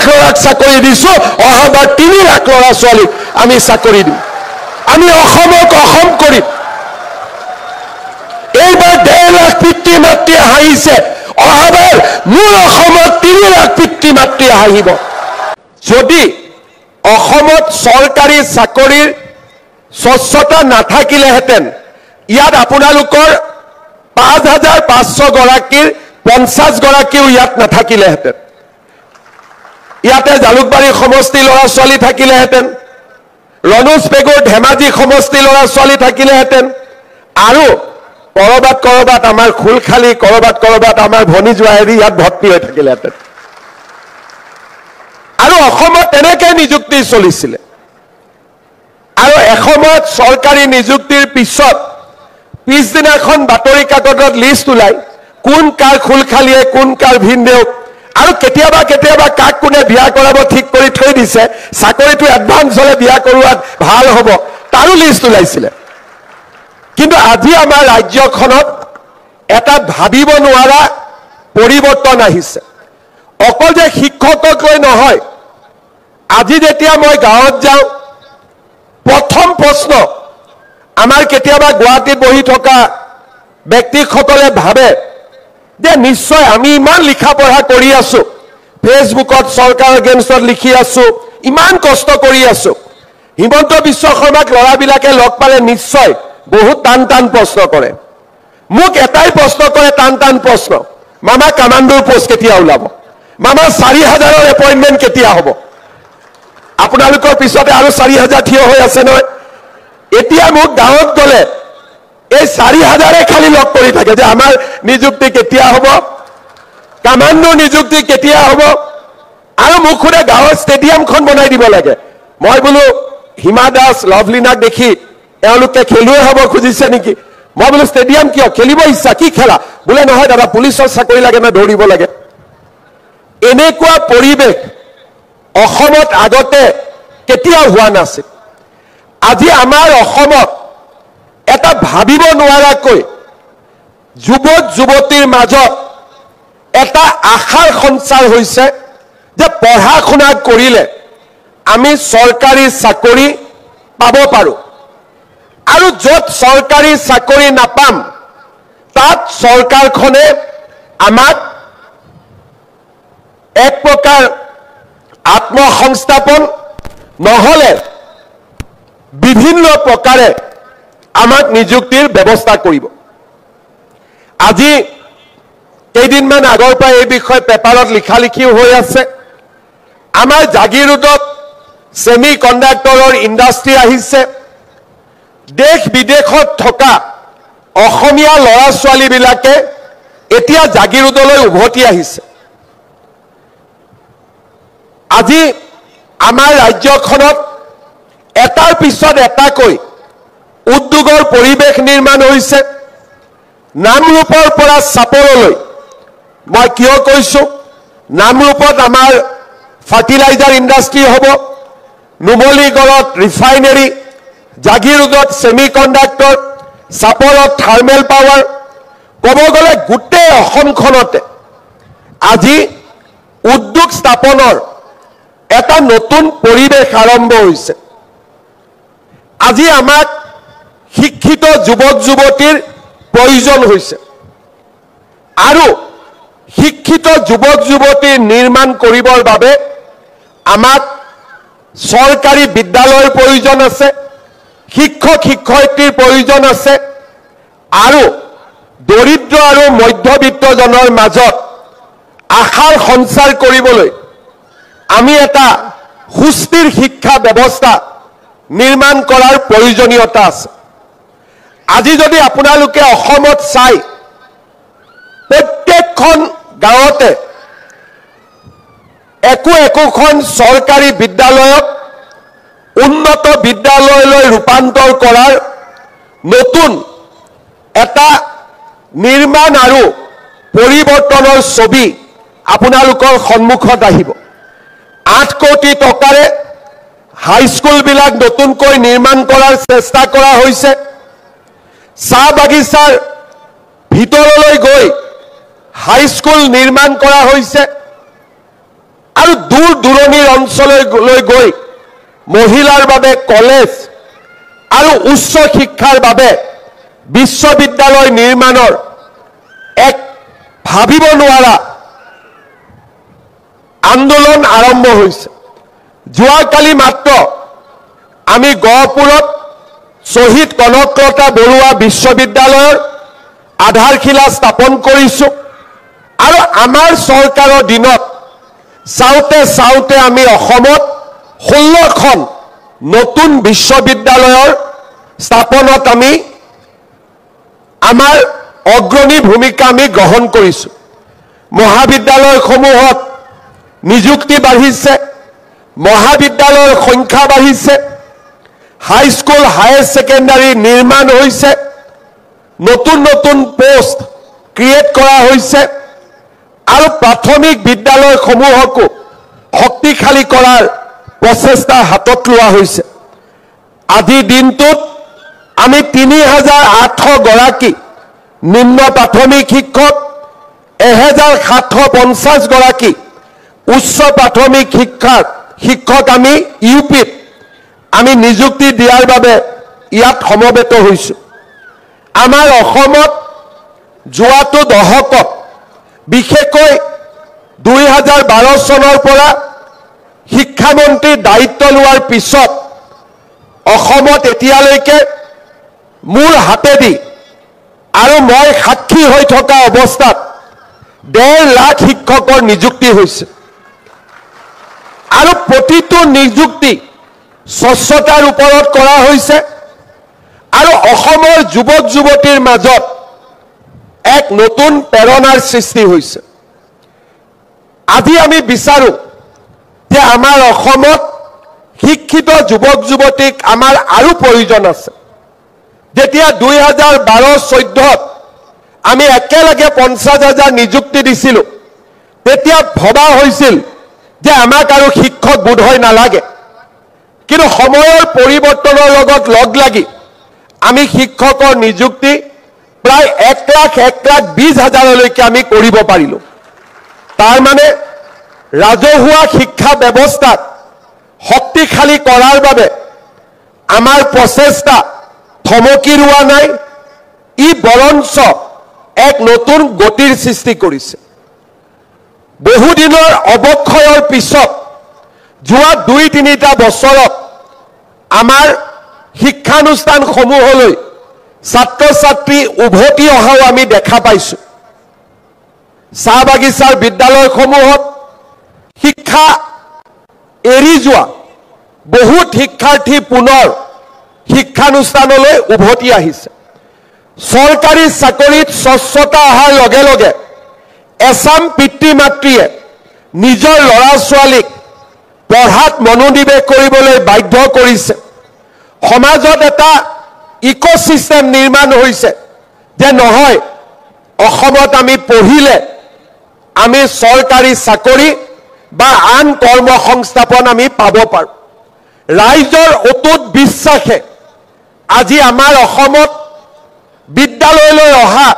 ল'ৰাক চাকৰি দিছোঁ, অহাবাৰ 3 লাখ ল'ৰা ছোৱালীক আমি চাকৰি দিম। আমি অসমক অসম কৰিম। এইবাৰ 1.5 লাখ পিতৃ মাতৃ হাঁহিছে, অহাবাৰ মোৰ অসমত 3 লাখ পিতৃ মাতৃ হাঁহিব। যদি অসমত চৰকাৰী চাকৰিৰ স্বচ্ছতা নাথাকিলেহেঁতেন, ইয়াত আপোনালোকৰ 5,500 গৰাকীৰ 50 গৰাকীও ইয়াত নাথাকিলেহেঁতেন। ইয়াতে জালুকবাৰী সমষ্টি ল'ৰা ছোৱালী থাকিলেহেঁতেন, ৰণোজ পেগুৰ ধেমাজি সমষ্টি ল'ৰা ছোৱালী থাকিলেহেঁতেন, আৰু কৰবাত আমাৰ খুলখালী, কৰবাত আমাৰ ভনী জোৱাৰী ইয়াত ভৰ্তি হৈ থাকিলেহেঁতেন। আৰু অসমত তেনেকৈ নিযুক্তি চলিছিলে। আৰু এসময়ত চৰকাৰী নিযুক্তিৰ পিছত পিছদিনাখন বাতৰি কাকতত লিষ্ট ওলাই কোন কাৰ খুলখালীয়ে, কোন কাৰ ভিনদেউ, আৰু কেতিয়াবা কাক কোনে বিয়া কৰাব ঠিক কৰি থৈ দিছে, চাকৰিটো এডভান্স হলে বিয়া কৰোৱাত ভাল হ'ব, তাৰো লিষ্ট ওলাইছিলে। কিন্তু আজি আমাৰ ৰাজ্যখনত এটা ভাবিব নোৱাৰা পৰিৱৰ্তন আহিছে। অকল যে শিক্ষকক লৈ নহয়, আজি যেতিয়া মই গাঁৱত যাওঁ, প্ৰথম প্ৰশ্ন আমাৰ কেতিয়াবা গুৱাহাটীত বহি থকা ব্যক্তিসকলে ভাবে যে নিশ্চয় আমি ইমান লিখা পঢ়া কৰি আছো, ফেচবুকত চৰকাৰৰ এগেইনষ্টত লিখি আছো, ইমান কষ্ট কৰি আছো, হিমন্ত বিশ্ব শৰ্মাক ল'ৰাবিলাকে লগ পালে নিশ্চয় বহুত টান প্ৰশ্ন কৰে। মোক এটাই প্ৰশ্ন কৰে, টান প্ৰশ্ন, মামা কামাণ্ডোৰ পোষ্ট কেতিয়া ওলাব, মামা 4,000ৰ এপইণ্টমেণ্ট কেতিয়া হ'ব? আপোনালোকৰ পিছতে আৰু 4,000 থিয় হৈ আছে নহয়। এতিয়া মোক গাঁৱত গ'লে এই 4,000 খালি লগ কৰি থাকে যে আমাৰ নিযুক্তি কেতিয়া হ'ব, কামাণ্ডোৰ নিযুক্তি কেতিয়া হ'ব, আৰু মোক সোধে গাঁৱৰ ষ্টেডিয়ামখন বনাই দিব লাগে। মই বোলো হিমা দাস, লভলীনাক দেখি এওঁলোকে খেলুৱৈ হ'ব খুজিছে নেকি? মই বোলো ষ্টেডিয়াম কিয়, খেলিব ইচ্ছা, কি খেলা? বোলে নহয় দাদা, পুলিচৰ চাকৰি লাগে না দৌৰিব লাগে। এনেকুৱা পৰিৱেশ অসমত আগতে কেতিয়াও হোৱা নাছিল। আজি আমাৰ অসমত এটা ভাবিব নোৱাৰাকৈ যুৱক যুৱতীৰ মাজত এটা আশাৰ সঞ্চাৰ হৈছে যে পঢ়া শুনা কৰিলে আমি চৰকাৰী চাকৰি পাব পাৰোঁ, আৰু য'ত চৰকাৰী চাকৰি নাপাম তাত চৰকাৰখনে আমাক এক প্ৰকাৰ আত্মসংস্থাপন নহলে বিভিন্ন প্ৰকাৰে আমাক নিযুক্তিৰ ব্যৱস্থা কৰিব। আজি কেইদিনমান আগৰ পৰা এই বিষয়ে পেপাৰত লিখালিখিও হৈ আছে। আমাৰ জাগিৰোডত ছেমি কণ্ডাক্টৰৰ ইণ্ডাষ্ট্ৰী আহিছে। দেশ বিদেশত থকা অসমীয়া ল'ৰা ছোৱালীবিলাকে এতিয়া জাগিৰোডলৈ উভতি আহিছে। আজি আমাৰ ৰাজ্যখনত এটাৰ পিছত এটাকৈ উদ্যোগৰ পৰিৱেশ নিৰ্মাণ হৈছে। নামৰূপৰ পৰা চাপৰলৈ, মই কিয় কৈছোঁ, নামৰূপত আমাৰ ফাৰ্টিলাইজাৰ ইণ্ডাষ্ট্ৰী হ'ব, নুমলীগড়ত ৰিফাইনেৰী, জাগিৰোডত ছেমি কণ্ডাক্টৰ, চাপৰত থাৰ্মেল পাৱাৰ, ক'ব গ'লে গোটেই অসমখনতে আজি উদ্যোগ স্থাপনৰ এটা নতুন পৰিৱেশ আৰম্ভ হৈছে। আজি আমাক শিক্ষিত যুৱক যুৱতীৰ প্ৰয়োজন হৈছে, আৰু শিক্ষিত যুৱক যুৱতী নিৰ্মাণ কৰিবৰ বাবে আমাক চৰকাৰী বিদ্যালয়ৰ প্ৰয়োজন আছে, শিক্ষক শিক্ষয়িত্ৰীৰ প্ৰয়োজন আছে, আৰু দৰিদ্ৰ আৰু মধ্যবিত্তজনৰ মাজত আশাৰ সঞ্চাৰ কৰিবলৈ আমি এটা সুস্থিৰ শিক্ষা ব্যৱস্থা নিৰ্মাণ কৰাৰ প্ৰয়োজনীয়তা আছে। আজি যদি আপোনালোকে অসমত চাই, প্ৰত্যেকখন গাঁৱতে একোখন চৰকাৰী বিদ্যালয়ক উন্নত বিদ্যালয়লৈ ৰূপান্তৰ কৰাৰ নতুন এটা নিৰ্মাণ আৰু পৰিৱৰ্তনৰ ছবি আপোনালোকৰ সন্মুখত আহিব। 8 কোটি টকাৰে হাইস্কুলবিলাক নতুনকৈ নিৰ্মাণ কৰাৰ চেষ্টা কৰা হৈছে। চাহ বাগিচাৰ ভিতৰলৈ গৈ হাইস্কুল নিৰ্মাণ কৰা হৈছে, আৰু দূৰ দূৰণি অঞ্চললৈ গৈ মহিলাৰ বাবে কলেজ আৰু উচ্চ শিক্ষাৰ বাবে বিশ্ববিদ্যালয় নিৰ্মাণৰ এক ভাবিব নোৱাৰা আন্দোলন আৰম্ভ হৈছে। যোৱাকালি মাত্ৰ আমি গহপুৰত শ্বহীদ কনকলতা বৰুৱা বিশ্ববিদ্যালয়ৰ আধাৰশিলা স্থাপন কৰিছোঁ আৰু আমাৰ চৰকাৰৰ দিনত চাওঁতে চাওঁতে আমি অসমত 16খন নতুন বিশ্ববিদ্যালয়ৰ স্থাপনত আমি আমাৰ অগ্ৰণী ভূমিকা আমি গ্ৰহণ কৰিছোঁ। মহাবিদ্যালয়সমূহত নিযুক্তি বাঢ়িছে, মহাবিদ্যালয়ৰ সংখ্যা বাঢ়িছে, হাইস্কুল হায়াৰ ছেকেণ্ডাৰী নিৰ্মাণ হৈছে, নতুন নতুন পোষ্ট ক্ৰিয়েট কৰা হৈছে আৰু প্ৰাথমিক বিদ্যালয়সমূহকো শক্তিশালী কৰাৰ প্ৰচেষ্টা হাতত লোৱা হৈছে। আজিৰ দিনটোত আমি ৩,৮০০ গৰাকী নিম্ন প্ৰাথমিক শিক্ষক, ১,৭৫০ গৰাকী উচ্চ প্ৰাথমিক শিক্ষক আমি ইউপিত আমি নিযুক্তি দিয়াৰ বাবে ইয়াত সমবেত হৈছোঁ। আমাৰ অসমত যোৱাটো দশকত বিশেষকৈ ২০১২ চনৰ পৰা শিক্ষামন্ত্ৰীৰ দায়িত্ব লোৱাৰ পিছত অসমত এতিয়ালৈকে মোৰ হাতেদি আৰু মই সাক্ষী হৈ থকা অৱস্থাত ১.৫ লাখ শিক্ষকৰ নিযুক্তি হৈছে আৰু প্ৰতিটো নিযুক্তি স্বচ্ছতাৰ ওপৰত কৰা হৈছে আৰু অসমৰ যুৱক যুৱতীৰ মাজত এক নতুন প্ৰেৰণাৰ সৃষ্টি হৈছে। আজি আমি বিচাৰো যে আমাৰ অসমত শিক্ষিত যুৱক যুৱতীক আমাৰ আৰু প্ৰয়োজন আছে। যেতিয়া ২০১২-১৪ত আমি একেলগে ৫০,০০০ নিযুক্তি দিছিলোঁ, তেতিয়া ভবা হৈছিল যে আমাক আৰু শিক্ষক বোধহয় নালাগে, কিন্তু সময়ৰ পৰিৱৰ্তনৰ লগত লগ লাগি আমি শিক্ষকৰ নিযুক্তি প্ৰায় ১,২০,০০০লৈকে আমি কৰিব পাৰিলোঁ। তাৰ মানে ৰাজহুৱা শিক্ষা ব্যৱস্থাক শক্তিশালী কৰাৰ বাবে আমাৰ প্ৰচেষ্টা থমকি ৰোৱা নাই, ই বৰঞ্চ এক নতুন গতিৰ সৃষ্টি কৰিছে। বহুদিনৰ অৱক্ষয়ৰ পিছত যোৱা ২-৩টা বছৰত আমাৰ শিক্ষানুষ্ঠানসমূহলৈ ছাত্ৰ ছাত্ৰী উভতি অহাও আমি দেখা পাইছোঁ। চাহ বাগিচাৰ বিদ্যালয়সমূহত শিক্ষা এৰি যোৱা বহুত শিক্ষাৰ্থী পুনৰ শিক্ষানুষ্ঠানলৈ উভতি আহিছে। চৰকাৰী চাকৰিত স্বচ্ছতা অহাৰ লগে লগে এছাম পিতৃ মাতৃয়ে নিজৰ ল'ৰা ছোৱালীক পঢ়াত মনোনিৱেশ কৰিবলৈ বাধ্য কৰিছে। সমাজত এটা ইক'চিষ্টেম নিৰ্মাণ হৈছে যে নহয়, অসমত আমি পঢ়িলে আমি চৰকাৰী চাকৰি বা আন কৰ্ম সংস্থাপন আমি পাব পাৰোঁ। ৰাইজৰ অটুট বিশ্বাসে আজি আমাৰ অসমত বিদ্যালয়লৈ অহা